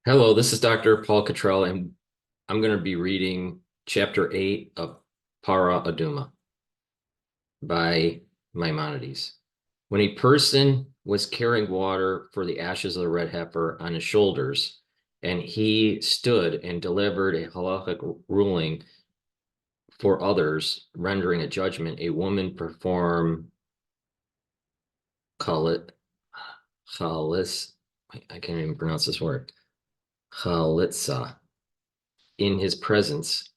Hello, this is Dr. Paul Cottrell, and I'm going to be reading Chapter 8 of Parah Adumah by Maimonides. When a person was carrying water for the ashes of the red heifer on his shoulders, and he stood and delivered a halachic ruling for others, rendering a judgment, a woman performed chalit, chalis, I can't even pronounce this word, chalitza, in his presence.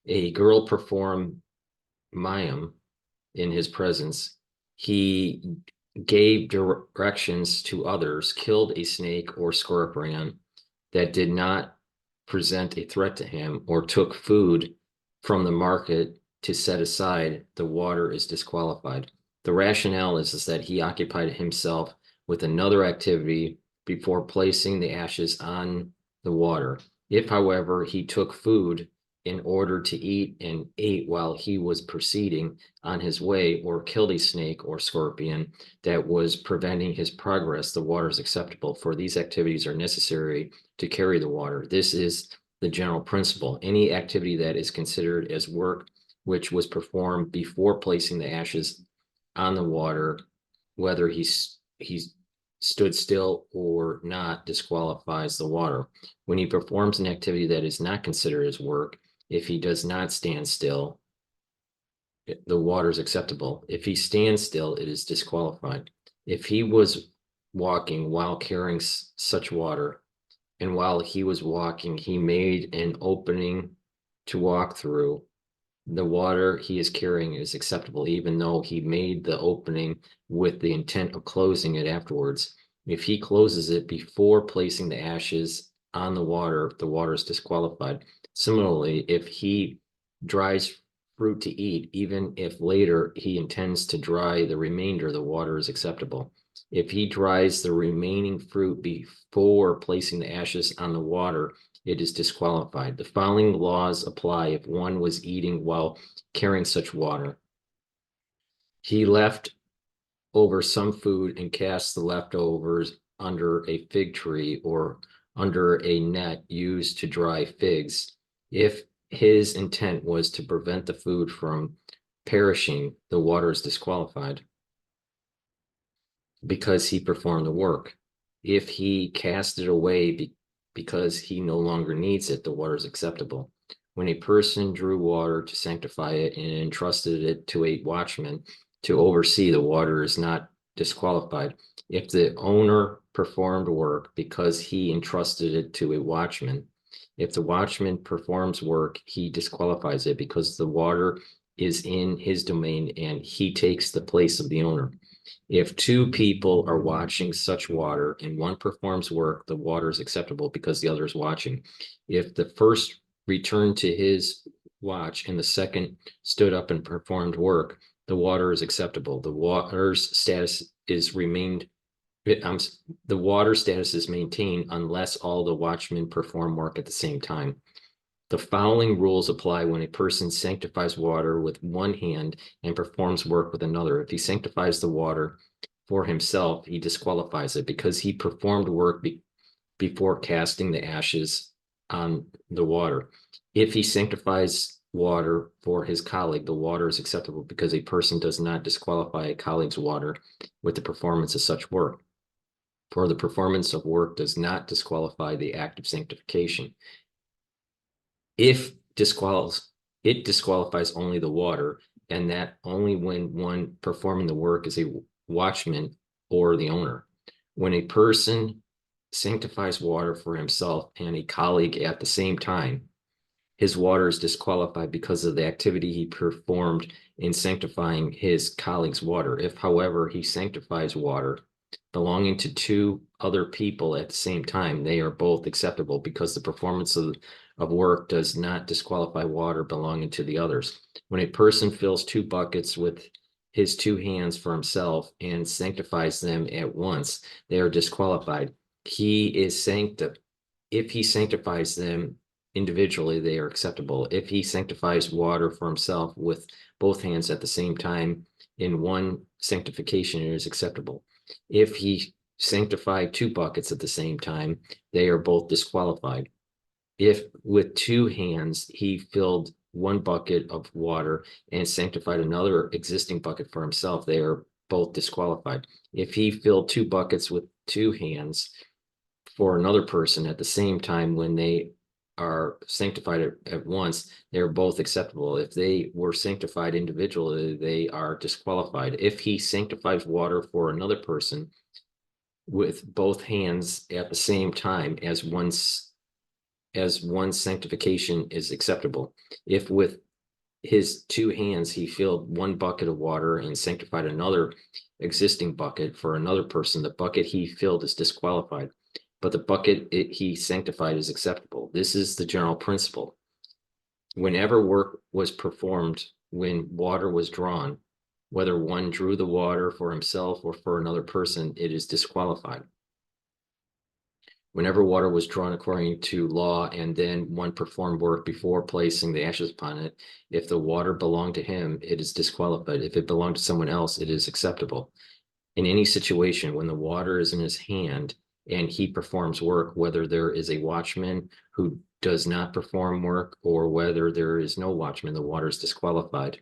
A girl performed Mayim in his presence. He gave directions to others, killed a snake or scorpion that did not present a threat to him, or took food from the market to set aside. The water is disqualified. The rationale is that he occupied himself with another activity before placing the ashes on the water. If, however, he took food in order to eat and ate while he was proceeding on his way, or killed a snake or scorpion that was preventing his progress, the water is acceptable, for these activities are necessary to carry the water. This is the general principle. Any activity that is considered as work which was performed before placing the ashes on the water, whether he stood still or not, disqualifies the water. When he performs an activity that is not considered as work, if he does not stand still, the water is acceptable. If he stands still, it is disqualified. If he was walking while carrying such water, and while he was walking, he made an opening to walk through, the water he is carrying is acceptable, even though he made the opening with the intent of closing it afterwards. If he closes it before placing the ashes on the water is disqualified. Similarly, if he dries fruit to eat, even if later he intends to dry the remainder, the water is acceptable. If he dries the remaining fruit before placing the ashes on the water, it is disqualified. The following laws apply if one was eating while carrying such water. He left over some food and cast the leftovers under a fig tree or under a net used to dry figs. If his intent was to prevent the food from perishing, the water is disqualified because he performed the work. If he cast it away because he no longer needs it, the water is acceptable. When a person drew water to sanctify it and entrusted it to a watchman to oversee, the water is not disqualified. If the owner performed work because he entrusted it to a watchman, if the watchman performs work, he disqualifies it because the water is in his domain and he takes the place of the owner. If two people are watching such water and one performs work, the water is acceptable because the other is watching. If the first returned to his watch and the second stood up and performed work, the water is acceptable. The water's status is remained. The water status is maintained unless all the watchmen perform work at the same time. The following rules apply when a person sanctifies water with one hand and performs work with another. If he sanctifies the water for himself, he disqualifies it because he performed work before casting the ashes on the water. If he sanctifies water for his colleague, the water is acceptable because a person does not disqualify a colleague's water with the performance of such work. For the performance of work does not disqualify the act of sanctification. If it disqualifies only the water, and that only when one performing the work is a watchman or the owner. When a person sanctifies water for himself and a colleague at the same time, his water is disqualified because of the activity he performed in sanctifying his colleague's water. If, however, he sanctifies water belonging to two other people at the same time, they are both acceptable because the performance of work does not disqualify water belonging to the others. When a person fills two buckets with his two hands for himself and sanctifies them at once, they are disqualified. If he sanctifies them individually, they are acceptable. If he sanctifies water for himself with both hands at the same time in one sanctification, it is acceptable. If he sanctify 2 buckets at the same time, they are both disqualified. If with 2 hands he filled 1 bucket of water and sanctified another existing bucket for himself, they are both disqualified. If he filled 2 buckets with 2 hands for another person at the same time when they are sanctified at once, they're both acceptable. If they were sanctified individually, they are disqualified. If he sanctifies water for another person with both hands at the same time as one sanctification is acceptable. If with his 2 hands he filled 1 bucket of water and sanctified another existing bucket for another person, the bucket he filled is disqualified, but the bucket he sanctified is acceptable. This is the general principle. Whenever work was performed, when water was drawn, whether one drew the water for himself or for another person, it is disqualified. Whenever water was drawn according to law and then one performed work before placing the ashes upon it, if the water belonged to him, it is disqualified. If it belonged to someone else, it is acceptable. In any situation, when the water is in his hand and he performs work, whether there is a watchman who does not perform work or whether there is no watchman, the water is disqualified.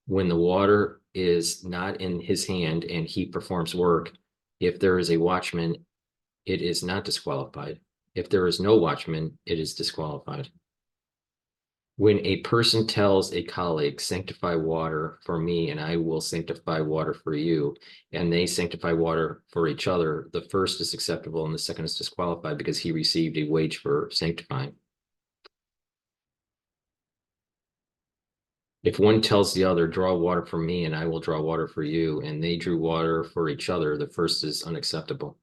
When the water is not in his hand and he performs work, if there is a watchman, it is not disqualified. If there is no watchman, it is disqualified. When a person tells a colleague, sanctify water for me and I will sanctify water for you, and they sanctify water for each other, the first is acceptable and the second is disqualified because he received a wage for sanctifying. If one tells the other, draw water for me and I will draw water for you, and they drew water for each other, the first is unacceptable.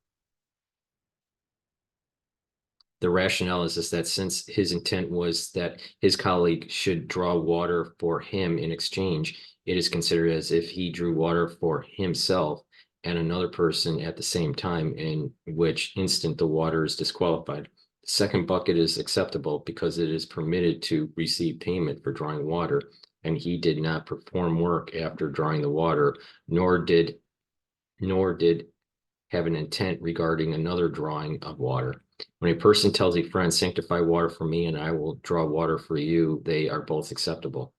The rationale is that since his intent was that his colleague should draw water for him in exchange, it is considered as if he drew water for himself and another person at the same time, in which instant the water is disqualified. The second bucket is acceptable because it is permitted to receive payment for drawing water, and he did not perform work after drawing the water, nor did have an intent regarding another drawing of water. When a person tells a friend, sanctify water for me and I will draw water for you, they are both acceptable.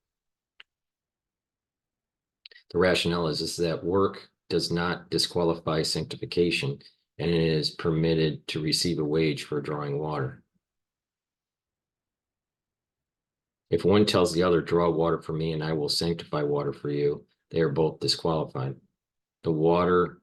The rationale is that work does not disqualify sanctification, and it is permitted to receive a wage for drawing water. If one tells the other, draw water for me and I will sanctify water for you, they are both disqualified. The water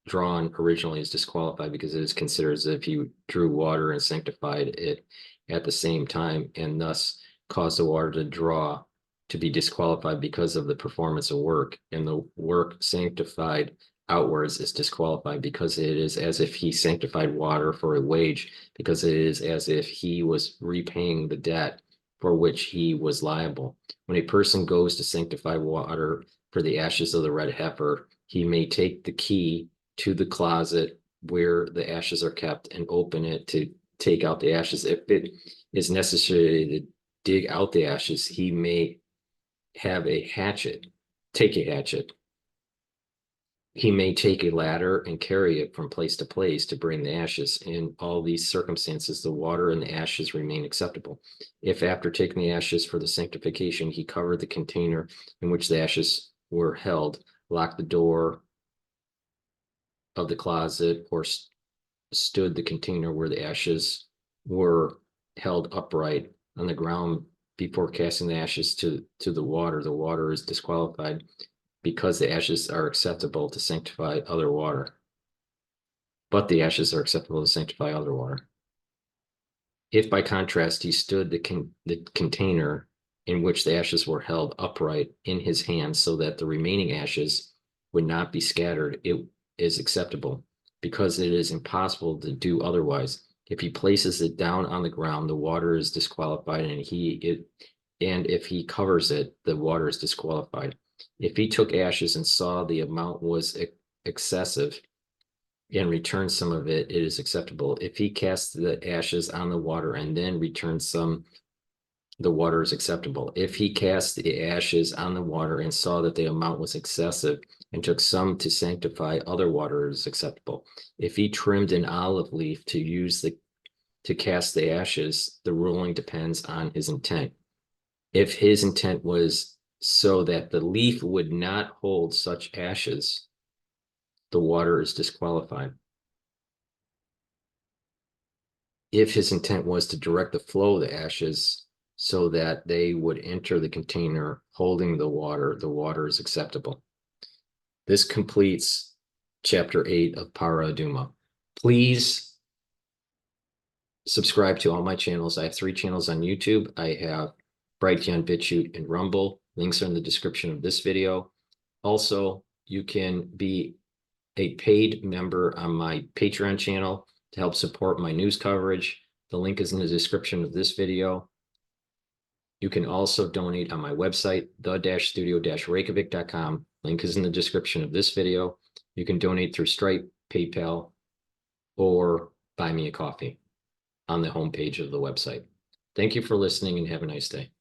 drawn originally is disqualified because it is considered as if he drew water and sanctified it at the same time, and thus caused the water to draw to be disqualified because of the performance of work, and the work sanctified outwards is disqualified because it is as if he sanctified water for a wage, because it is as if he was repaying the debt for which he was liable. When a person goes to sanctify water for the ashes of the red heifer, he may take the key to the closet where the ashes are kept and open it to take out the ashes. If it is necessary to dig out the ashes, he may have a hatchet, take a hatchet. He may take a ladder and carry it from place to place to bring the ashes. In all these circumstances, the water and the ashes remain acceptable. If after taking the ashes for the sanctification, he covered the container in which the ashes were held, locked the door of the closet, or stood the container where the ashes were held upright on the ground before casting the ashes to the water is disqualified because the ashes are acceptable to sanctify other water. But the ashes are acceptable to sanctify other water. If by contrast he stood the container in which the ashes were held upright in his hands so that the remaining ashes would not be scattered, it is acceptable because it is impossible to do otherwise. If he places it down on the ground, the water is disqualified, and if he covers it, the water is disqualified. If he took ashes and saw the amount was excessive and returned some of it, it is acceptable. If he casts the ashes on the water and then returns some the water is acceptable. If he cast the ashes on the water and saw that the amount was excessive and took some to sanctify other water, is acceptable. If he trimmed an olive leaf to cast the ashes, the ruling depends on his intent. If his intent was so that the leaf would not hold such ashes, the water is disqualified. If his intent was to direct the flow of the ashes so that they would enter the container holding the water is acceptable. This completes chapter 8 of Parah Adumah. Please subscribe to all my channels. I have 3 channels on YouTube. I have Brighteon, Bitchute, and Rumble. Links are in the description of this video. Also, you can be a paid member on my Patreon channel to help support my news coverage. The link is in the description of this video. You can also donate on my website, the-studio-reykjavik.com. Link is in the description of this video. You can donate through Stripe, PayPal, or buy me a coffee on the homepage of the website. Thank you for listening and have a nice day.